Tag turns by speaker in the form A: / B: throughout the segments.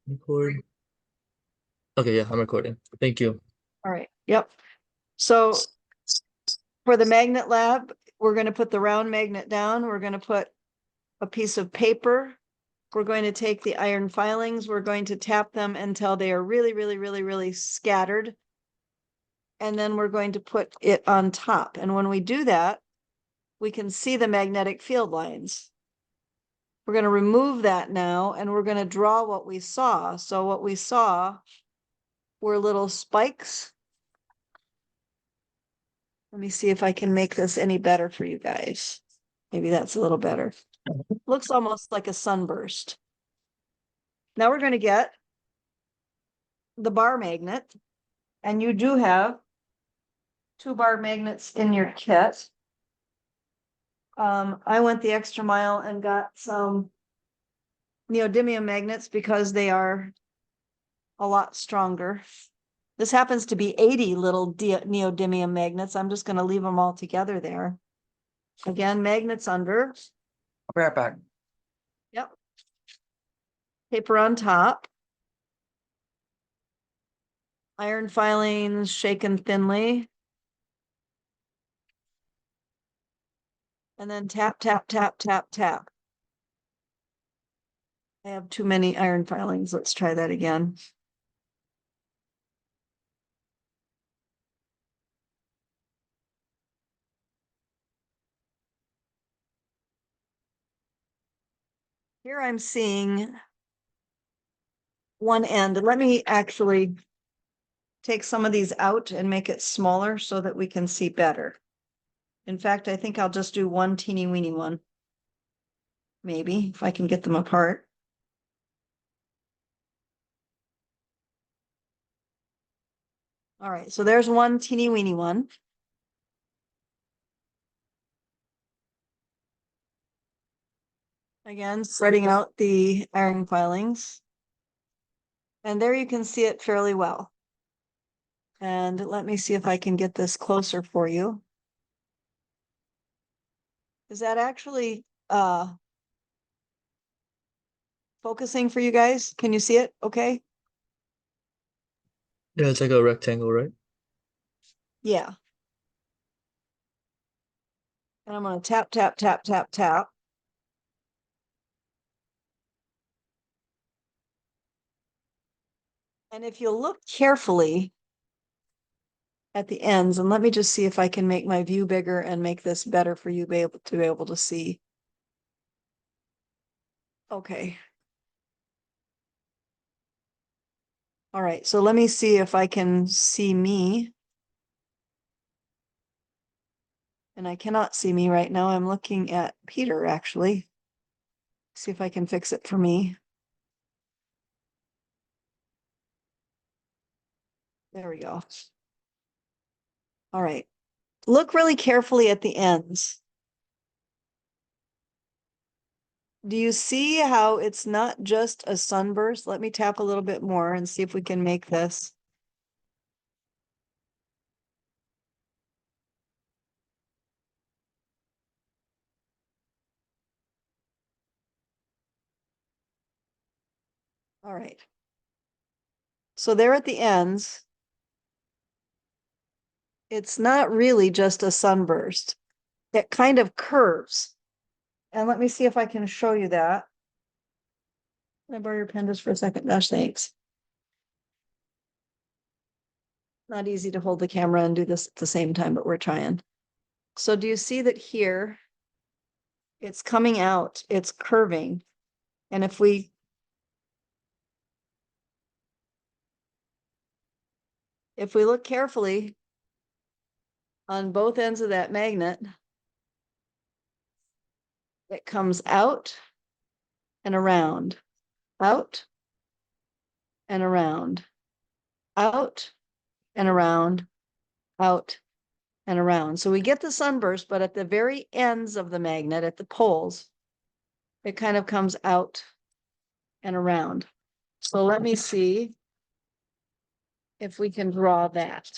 A: Record. Okay, yeah, I'm recording. Thank you.
B: All right. Yep. So for the magnet lab, we're going to put the round magnet down. We're going to put a piece of paper. We're going to take the iron filings. We're going to tap them until they are really, really, really, really scattered. And then we're going to put it on top. And when we do that, we can see the magnetic field lines. We're going to remove that now, and we're going to draw what we saw. So what we saw were little spikes. Let me see if I can make this any better for you guys. Maybe that's a little better. Looks almost like a sunburst. Now we're going to get the bar magnet, and you do have 2 bar magnets in your kit. I went the extra mile and got some neodymium magnets because they are a lot stronger. This happens to be 80 little neodymium magnets. I'm just going to leave them all together there. Again, magnets under.
C: I'll be right back.
B: Yep. Paper on top. Iron filings shaken thinly. And then tap, tap, tap, tap, tap. I have too many iron filings. Let's try that again. Here I'm seeing one end. Let me actually take some of these out and make it smaller so that we can see better. In fact, I think I'll just do one teeny weeny one. Maybe if I can get them apart. All right, so there's one teeny weeny one. Again, spreading out the iron filings. And there you can see it fairly well. And let me see if I can get this closer for you. Is that actually focusing for you guys? Can you see it? Okay.
A: Yeah, it's like a rectangle, right?
B: Yeah. And I'm going to tap, tap, tap, tap, tap. And if you look carefully at the ends, and let me just see if I can make my view bigger and make this better for you to be able to see. Okay. All right, so let me see if I can see me. And I cannot see me right now. I'm looking at Peter, actually. See if I can fix it for me. There we go. All right. Look really carefully at the ends. Do you see how it's not just a sunburst? Let me tap a little bit more and see if we can make this. All right. So there at the ends, it's not really just a sunburst. It kind of curves. And let me see if I can show you that. Can I borrow your pen just for a second? Gosh, thanks. Not easy to hold the camera and do this at the same time, but we're trying. So do you see that here? It's coming out, it's curving. And if we look carefully on both ends of that magnet, it comes out and around, out and around, out and around, out and around. So we get the sunburst, but at the very ends of the magnet, at the poles, it kind of comes out and around. So let me see if we can draw that.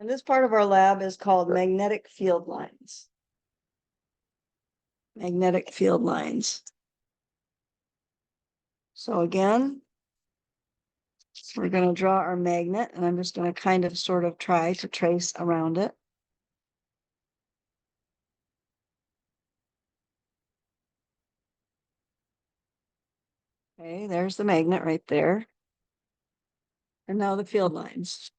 B: And this part of our lab is called magnetic field lines. Magnetic field lines. So again, we're going to draw our magnet, and I'm just going to kind of sort of try to trace around it. Okay, there's the magnet right there. And now the field lines.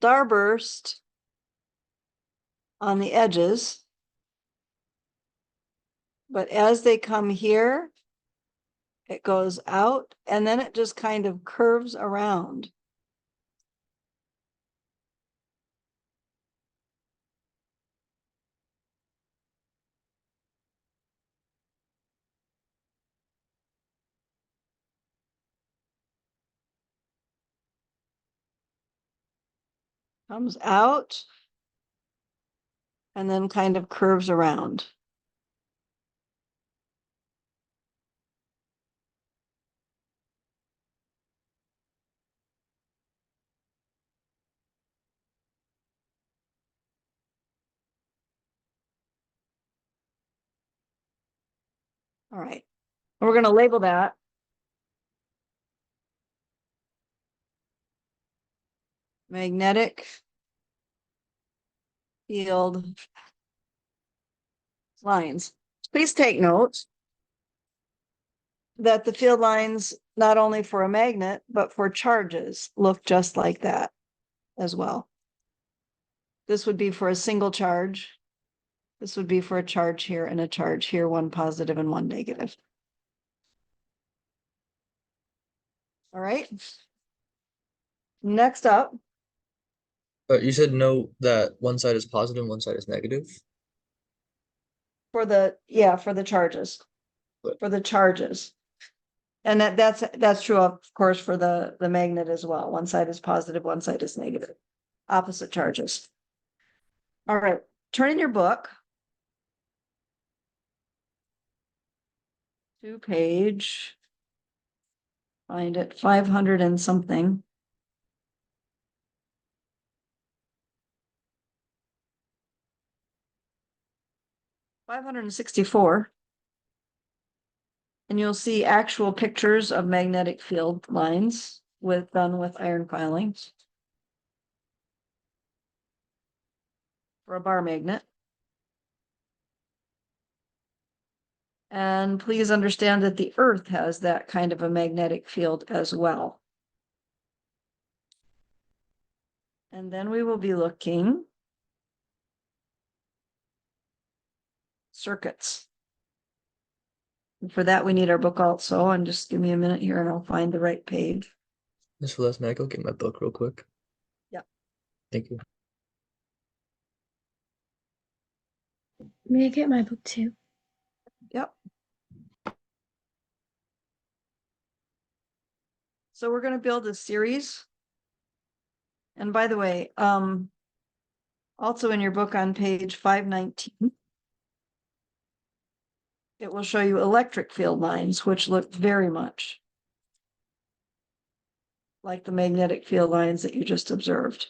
B: Starburst on the edges. But as they come here, it goes out and then it just kind of curves around. Comes out and then kind of curves around. All right, we're going to label that magnetic field lines. Please take note that the field lines, not only for a magnet, but for charges, look just like that as well. This would be for a single charge. This would be for a charge here and a charge here, one positive and one negative. All right. Next up,
A: You said no, that one side is positive and one side is negative.
B: for the, yeah, for the charges,
A: But-
B: for the charges. And that's true, of course, for the magnet as well. One side is positive, one side is negative. Opposite charges. All right, turn in your book to page, find it 500 and something. 564. And you'll see actual pictures of magnetic field lines done with iron filings for a bar magnet. And please understand that the Earth has that kind of a magnetic field as well. And then we will be looking circuits. And for that, we need our book also, and just give me a minute here and I'll find the right page.
A: Miss Celeste, may I go get my book real quick?
B: Yeah.
A: Thank you.
C: May I get my book too?
B: Yep. So we're going to build a series. And by the way, also in your book on page 519, it will show you electric field lines, which look very much like the magnetic field lines that you just observed.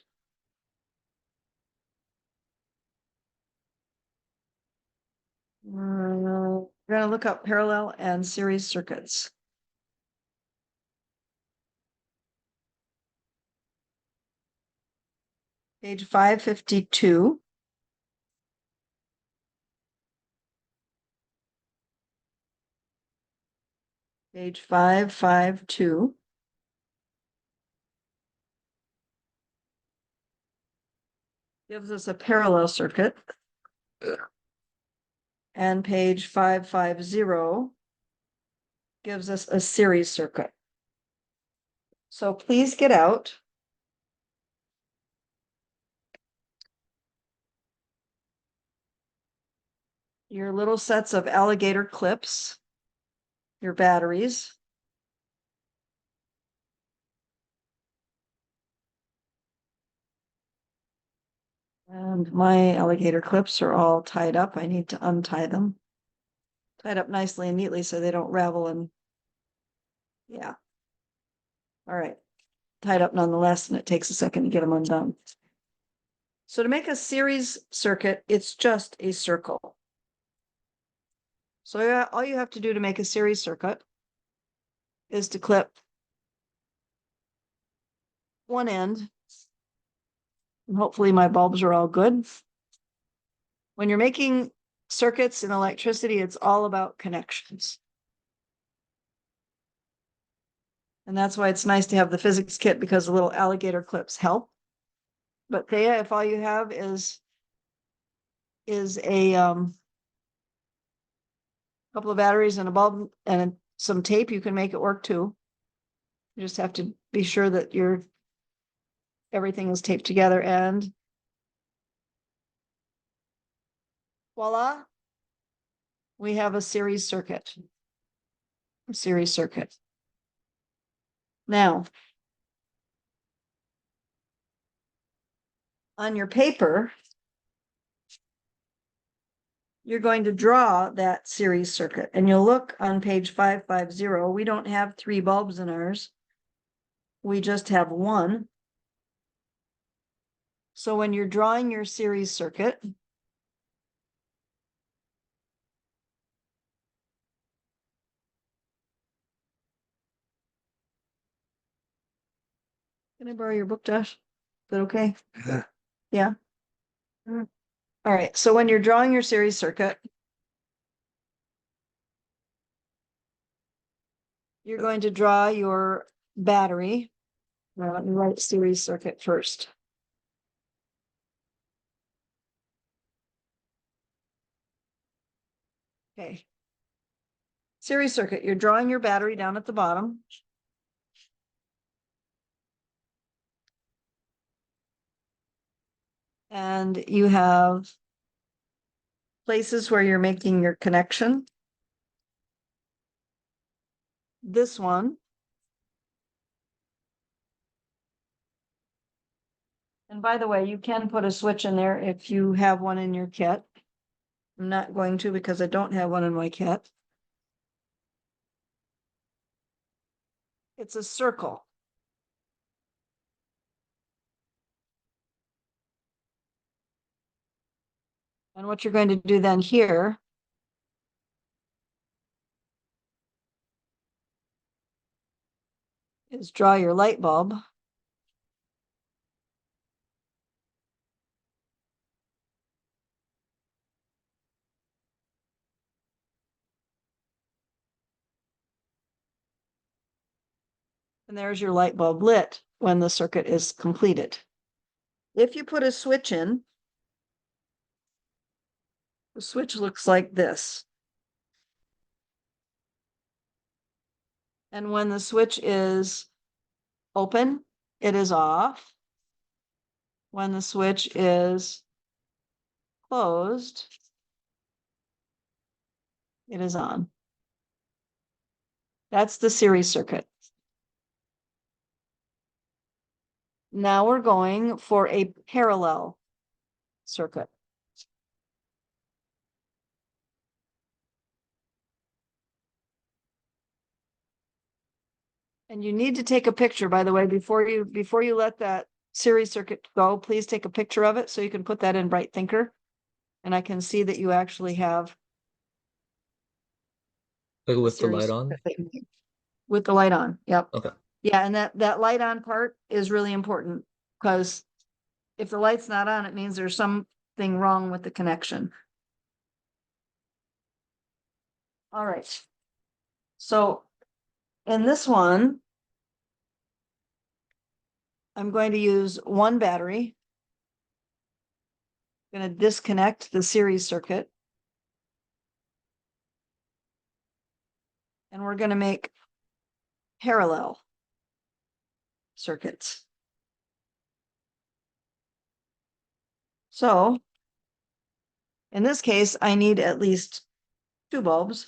B: We're going to look up parallel and series circuits. Page 552. Page 552. Gives us a parallel circuit. And page 550 gives us a series circuit. So please get out your little sets of alligator clips, your batteries. And my alligator clips are all tied up. I need to untie them. Tied up nicely and neatly so they don't ravel and yeah. All right, tied up nonetheless, and it takes a second to get them undone. So to make a series circuit, it's just a circle. So all you have to do to make a series circuit is to clip one end. And hopefully my bulbs are all good. When you're making circuits in electricity, it's all about connections. And that's why it's nice to have the physics kit, because the little alligator clips help. But Thea, if all you have is a couple of batteries and a bulb and some tape, you can make it work too. You just have to be sure that everything is taped together, and voila, we have a series circuit. A series circuit. Now, on your paper, you're going to draw that series circuit, and you'll look on page 550. We don't have 3 bulbs in ours. We just have 1. So when you're drawing your series circuit, can I borrow your book, Josh? Is that okay? Yeah. All right. So when you're drawing your series circuit, you're going to draw your battery. Now let me write series circuit first. Okay. Series circuit, you're drawing your battery down at the bottom. And you have places where you're making your connection. This one. And by the way, you can put a switch in there if you have one in your kit. I'm not going to, because I don't have one in my kit. It's a circle. And what you're going to do then here is draw your light bulb. And there's your light bulb lit when the circuit is completed. If you put a switch in, the switch looks like this. And when the switch is open, it is off. When the switch is closed, it is on. That's the series circuit. Now we're going for a parallel circuit. And you need to take a picture, by the way, before you let that series circuit go. Please take a picture of it so you can put that in Bright Thinker. And I can see that you actually have
A: Like with the light
B: series
A: on?
B: with the light on. Yep.
A: Okay.
B: Yeah, and that light on part is really important, because if the light's not on, it means there's something wrong with the connection. All right. So in this one, I'm going to use 1 battery. I'm going to disconnect the series circuit. And we're going to make parallel circuits. So in this case, I need at least 2 bulbs.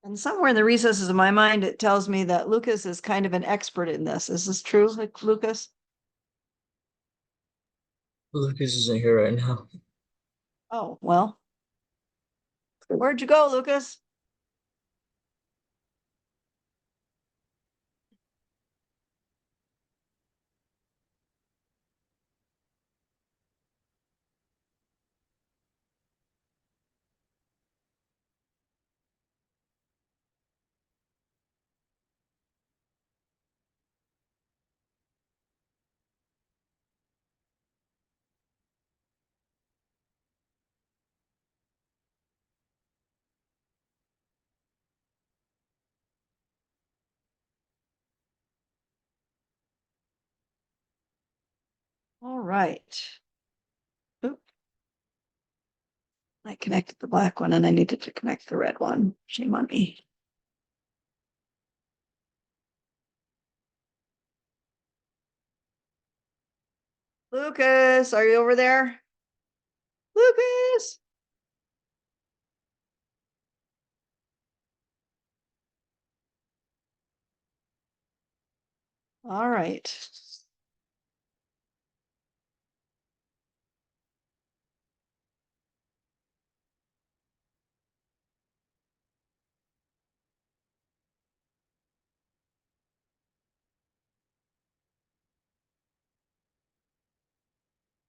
B: And somewhere in the recesses of my mind, it tells me that Lucas is kind of an expert in this. Is this true, like Lucas?
A: Lucas isn't here right now.
B: Oh, well. Where'd you go, Lucas? All right. Oop. I connected the black one and I needed to connect the red one. Shame on me. Lucas, are you over there? Lucas. All right.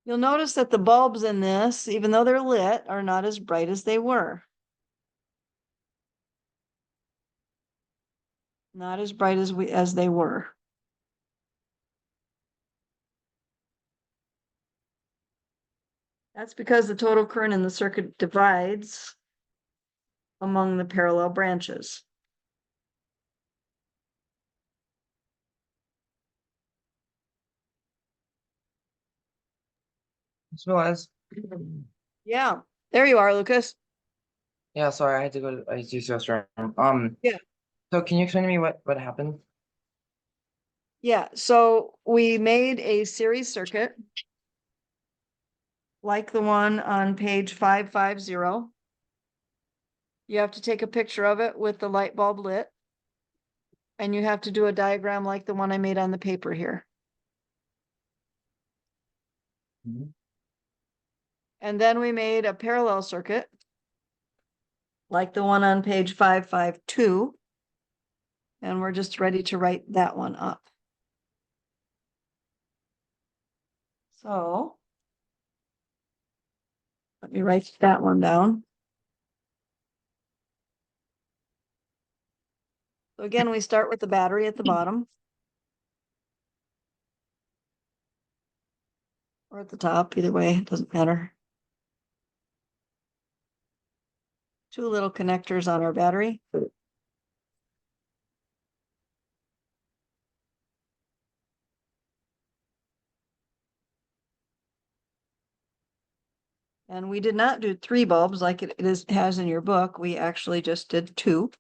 B: You'll notice that the bulbs in this, even though they're lit, are not as bright as they were. Not as bright as they were. That's because the total current in the circuit divides among the parallel branches.
C: Just realized.
B: Yeah, there you are, Lucas.
C: Yeah, sorry, I had to go to use the restroom.
B: Yeah.
C: So can you explain to me what happened?
B: Yeah, so we made a series circuit like the one on page 550. You have to take a picture of it with the light bulb lit. And you have to do a diagram like the one I made on the paper here.
C: Mhm.
B: And then we made a parallel circuit like the one on page 552. And we're just ready to write that one up. So let me write that one down. So again, we start with the battery at the bottom. Or at the top, either way, it doesn't matter. Two little connectors on our battery. And we did not do 3 bulbs like it has in your book. We actually just did 2.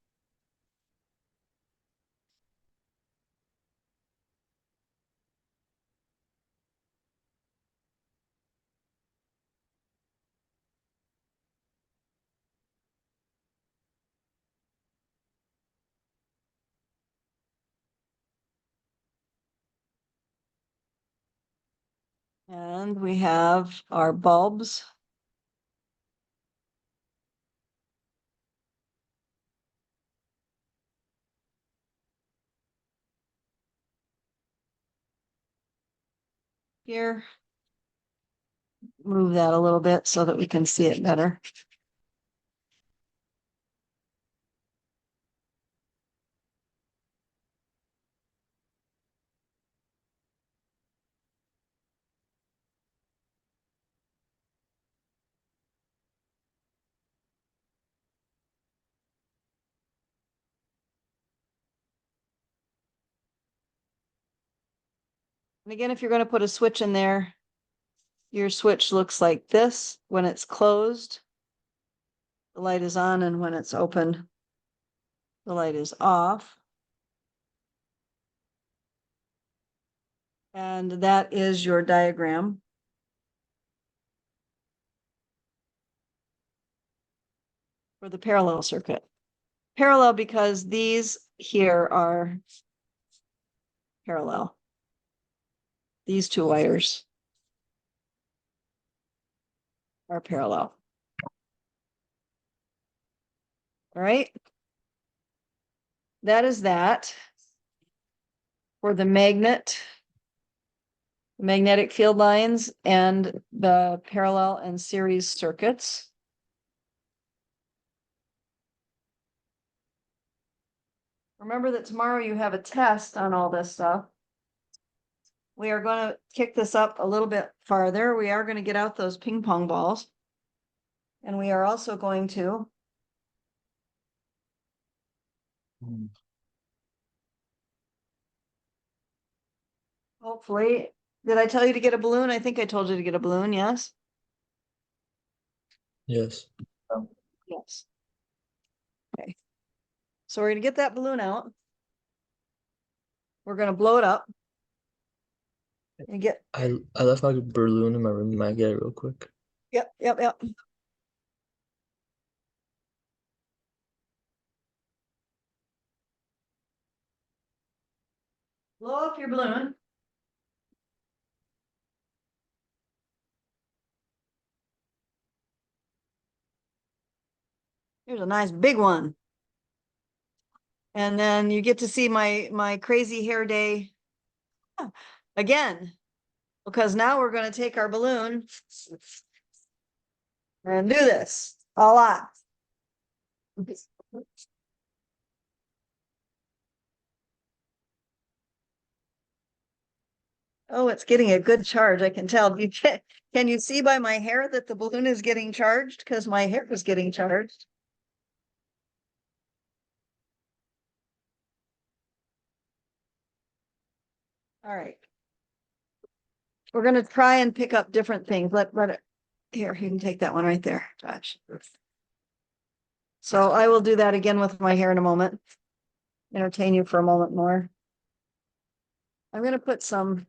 B: And we have our bulbs. Here. Move that a little bit so that we can see it better. And again, if you're going to put a switch in there, your switch looks like this. When it's closed, the light is on, and when it's open, the light is off. And that is your diagram for the parallel circuit. parallel because these here are parallel. These two wires are parallel. All right. That is that for the magnetic field lines and the parallel and series circuits. Remember that tomorrow you have a test on all this stuff. We are going to kick this up a little bit farther. We are going to get out those ping pong balls. And we are also going to hopefully, did I tell you to get a balloon? I think I told you to get a balloon, yes?
A: Yes.
B: Yes. Okay. So we're going to get that balloon out. We're going to blow it up. And get,
A: I left my balloon in my room. Might get it real quick.
B: yep. Blow up your balloon. Here's a nice big one. And then you get to see my crazy hair day again, because now we're going to take our balloon and do this a lot. Oh, it's getting a good charge. I can tell. Can you see by my hair that the balloon is getting charged? Because my hair is getting charged. All right. We're going to try and pick up different things. Let it, here, you can take that one right there, Josh. So I will do that again with my hair in a moment. Entertain you for a moment more. I'm going to put some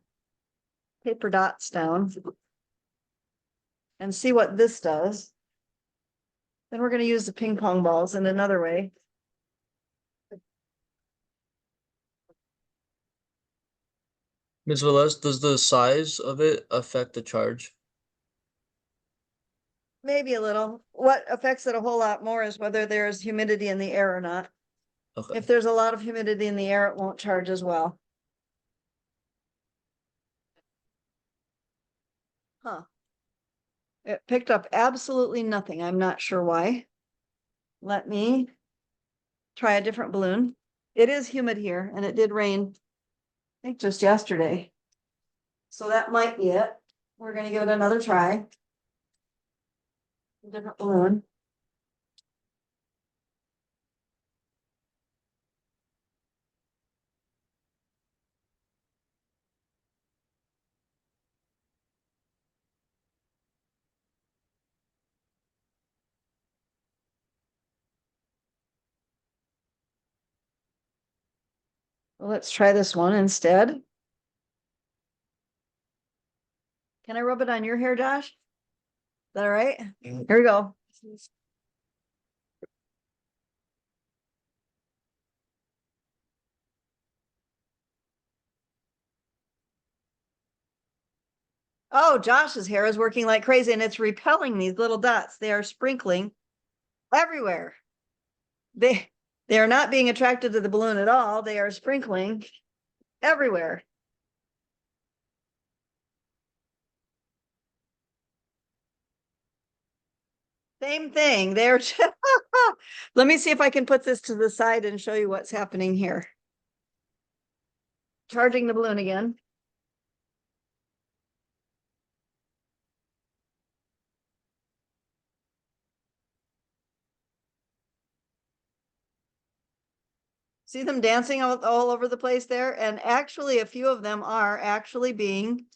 B: paper dots down and see what this does. Then we're going to use the ping pong balls in another way.
A: Ms. Velez, does the size of it affect the charge?
B: Maybe a little. What affects it a whole lot more is whether there's humidity in the air or not.
A: Okay.
B: If there's a lot of humidity in the air, it won't charge as well. Huh. It picked up absolutely nothing. I'm not sure why. Let me try a different balloon. It is humid here and it did rain, I think just yesterday. So that might be it. We're going to give it another try. A different balloon. Well, let's try this one instead. Can I rub it on your hair, Josh? Is that all right? Here we go. Oh, Josh's hair is working like crazy and it's repelling these little dots. They are sprinkling everywhere. They are not being attracted to the balloon at all. They are sprinkling everywhere. Same thing. They're let me see if I can put this to the side and show you what's happening here. Charging the balloon again. See them dancing all over the place there? And actually, a few of them are actually being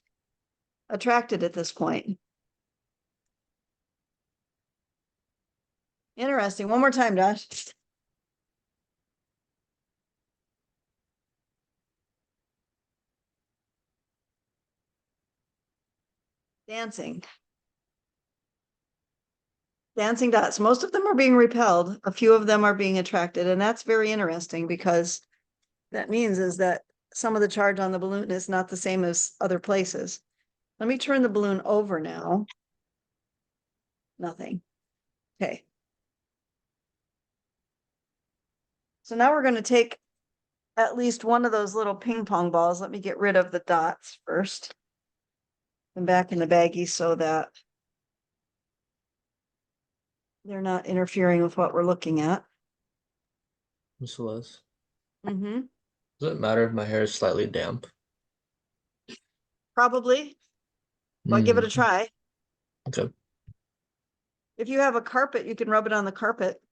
B: attracted at this point. Interesting. One more time, Josh. Dancing. Dancing dots. Most of them are being repelled. A few of them are being attracted, and that's very interesting because that means is that some of the charge on the balloon is not the same as other places. Let me turn the balloon over now. Nothing. Okay. So now we're going to take at least one of those little ping pong balls. Let me get rid of the dots first. And back in the baggie so that they're not interfering with what we're looking at.
A: Miss Celeste,
B: Mm-hmm.
A: does it matter if my hair is slightly damp?
B: Probably, but give it a try.
A: Okay.
B: If you have a carpet, you can rub it on the carpet.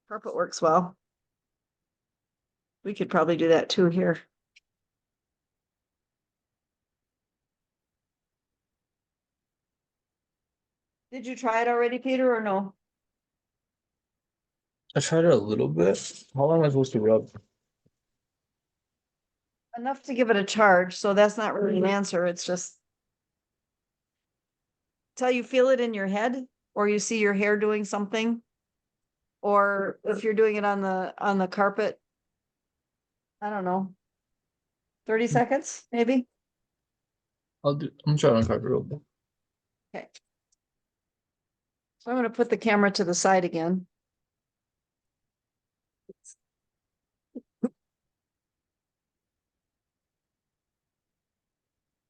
B: Carpet works well. We could probably do that too here. Did you try it already, Peter, or no?
A: I tried it a little bit. How long am I supposed to rub?
B: Enough to give it a charge, so that's not really an answer. It's just till you feel it in your head or you see your hair doing something. Or if you're doing it on the carpet, I don't know. 30 seconds, maybe?
A: I'm trying on carpet real quick.
B: Okay. So I'm going to put the camera to the side again.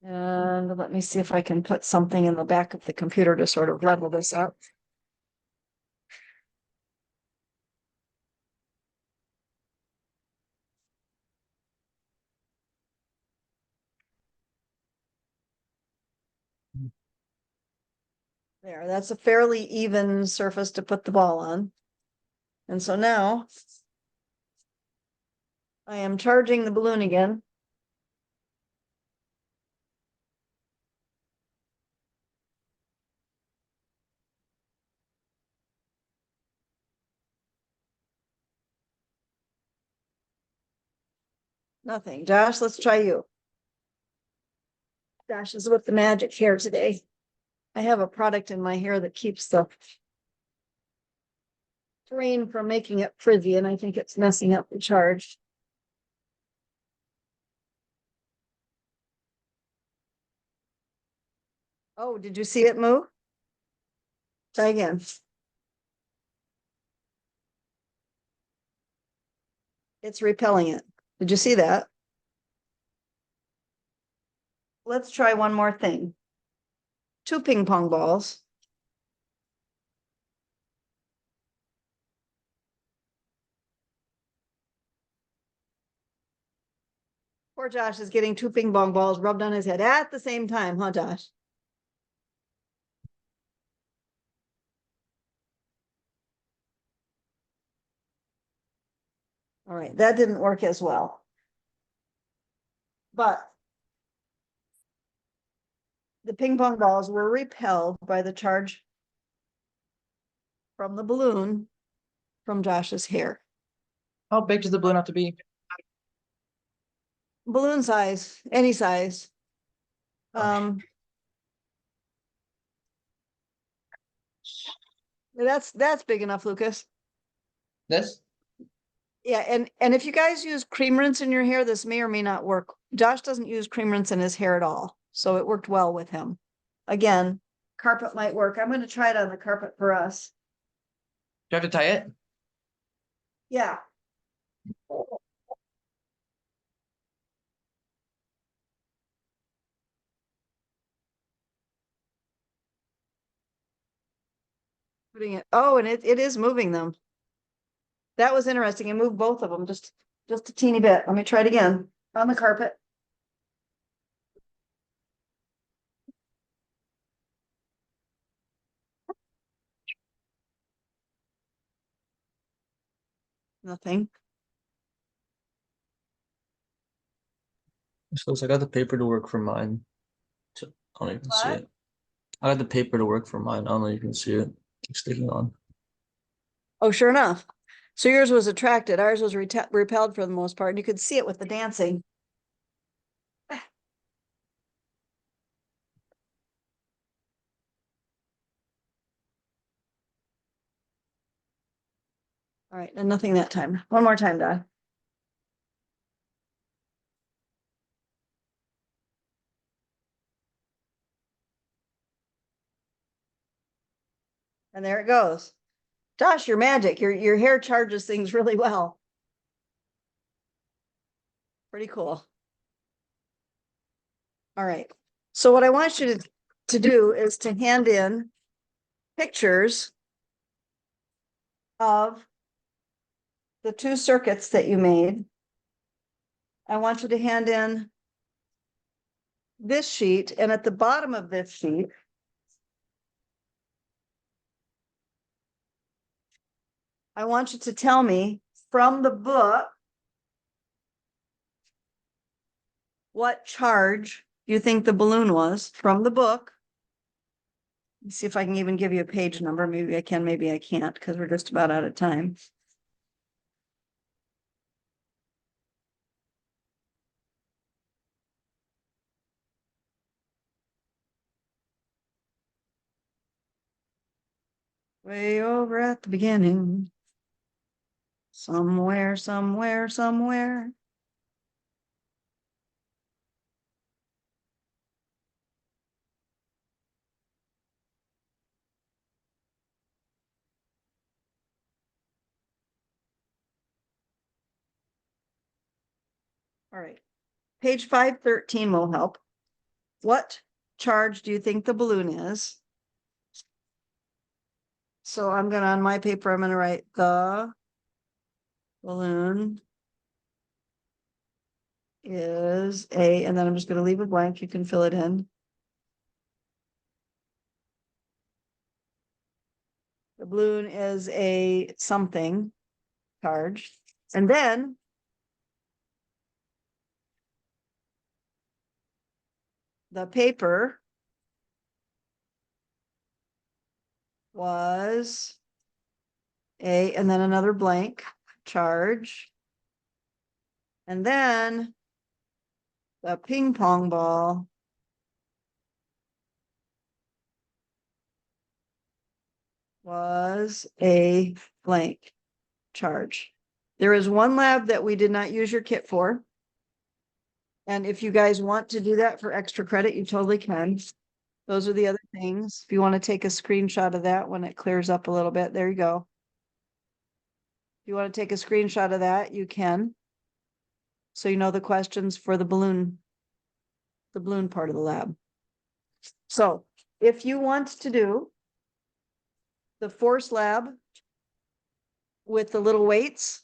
B: And let me see if I can put something in the back of the computer to sort of level this up. There, that's a fairly even surface to put the ball on. And so now I am charging the balloon again. Nothing. Josh, let's try you. Josh is with the magic hair today. I have a product in my hair that keeps the rain from making it frizzy, and I think it's messing up the charge. Oh, did you see it move? Try again. It's repelling it. Did you see that? Let's try one more thing. 2 ping pong balls. Poor Josh is getting 2 ping pong balls rubbed on his head at the same time, huh, Josh? All right, that didn't work as well. But the ping pong balls were repelled by the charge from the balloon from Josh's hair.
C: How big does the balloon have to be?
B: Balloon size, any size. That's big enough, Lucas.
C: This?
B: Yeah, and if you guys use cream rinse in your hair, this may or may not work. Josh doesn't use cream rinse in his hair at all, so it worked well with him. Again, carpet might work. I'm going to try it on the carpet for us.
C: Do I have to tie it?
B: Yeah. Putting it. Oh, and it is moving them. That was interesting. It moved both of them just a teeny bit. Let me try it again on the carpet. Nothing.
A: So I got the paper to work for mine. I don't even see
B: What?
A: it. I got the paper to work for mine. I don't know if you can see it. It's sticking on.
B: Oh, sure enough. So yours was attracted. Ours was repelled for the most part, and you could see it with the dancing. All right, and nothing that time. One more time, Don. And there it goes. Josh, you're magic. Your hair charges things really well. Pretty cool. All right. So what I want you to do is to hand in pictures of the two circuits that you made. I want you to hand in this sheet, and at the bottom of this sheet, I want you to tell me from the book what charge you think the balloon was from the book. Let's see if I can even give you a page number. Maybe I can, maybe I can't, because we're just about out of time. Way over at the beginning. Somewhere, somewhere, somewhere. All right. Page 513 will help. What charge do you think the balloon is? So I'm gonna, on my paper, I'm gonna write the balloon is a, and then I'm just gonna leave a blank. You can fill it in. The balloon is a something charge. And then the paper was a, and then another blank charge. And then the ping pong ball was a blank charge. There is one lab that we did not use your kit for. And if you guys want to do that for extra credit, you totally can. Those are the other things. If you want to take a screenshot of that when it clears up a little bit, there you go. If you want to take a screenshot of that, you can. So you know the questions for the balloon part of the lab. So if you want to do the force lab with the little weights,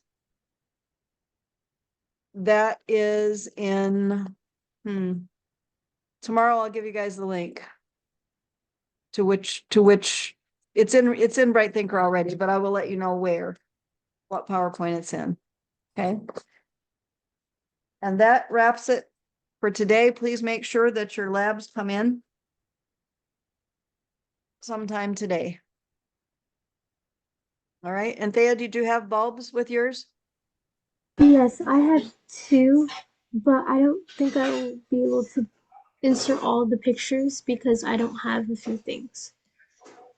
B: that is in, tomorrow I'll give you guys the link to which it's in Bright Thinker already, but I will let you know what PowerPoint it's in. Okay. And that wraps it for today. Please make sure that your labs come in sometime today. All right. And Thea, did you have bulbs with yours?
D: Yes, I have two, but I don't think I will be able to insert all the pictures because I don't have a few things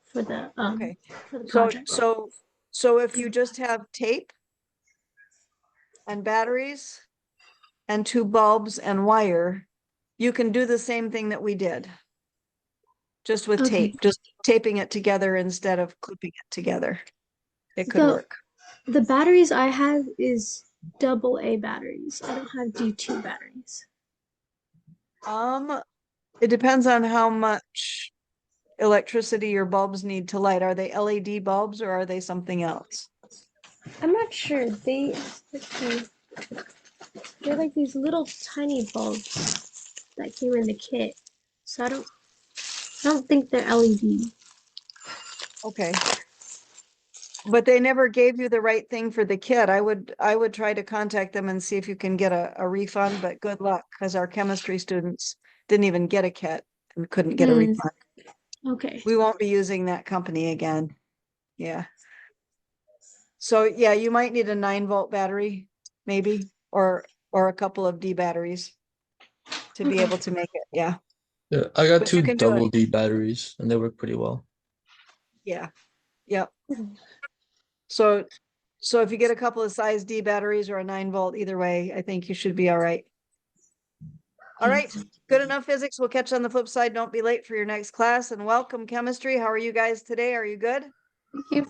D: for the
B: Okay.
D: for the
B: So,
D: project.
B: so if you just have tape and batteries and two bulbs and wire, you can do the same thing that we did. Just with
D: Okay.
B: tape, just taping it together instead of clipping it together. It could work.
D: The batteries I have is AA batteries. I don't have D2 batteries.
B: It depends on how much electricity your bulbs need to light. Are they LED bulbs or are they something else?
D: I'm not sure. They're like these little tiny bulbs that came in the kit. So I don't think they're LED.
B: Okay. But they never gave you the right thing for the kit. I would try to contact them and see if you can get a refund, but good luck, because our chemistry students didn't even get a kit and couldn't get a refund.
D: Okay.
B: We won't be using that company again. Yeah. So yeah, you might need a 9-volt battery, maybe, or a couple of D batteries to be able to make it. Yeah.
A: Yeah, I got
B: But you
A: two
B: can do it.
A: double D batteries and they work pretty well.
B: Yeah. Yep. So So if you get a couple of size D batteries or a 9-volt, either way, I think you should be all right. All right, good enough physics. We'll catch you on the flip side. Don't be late for your next class, and welcome chemistry. How are you guys today? Are you good?
D: Thank you.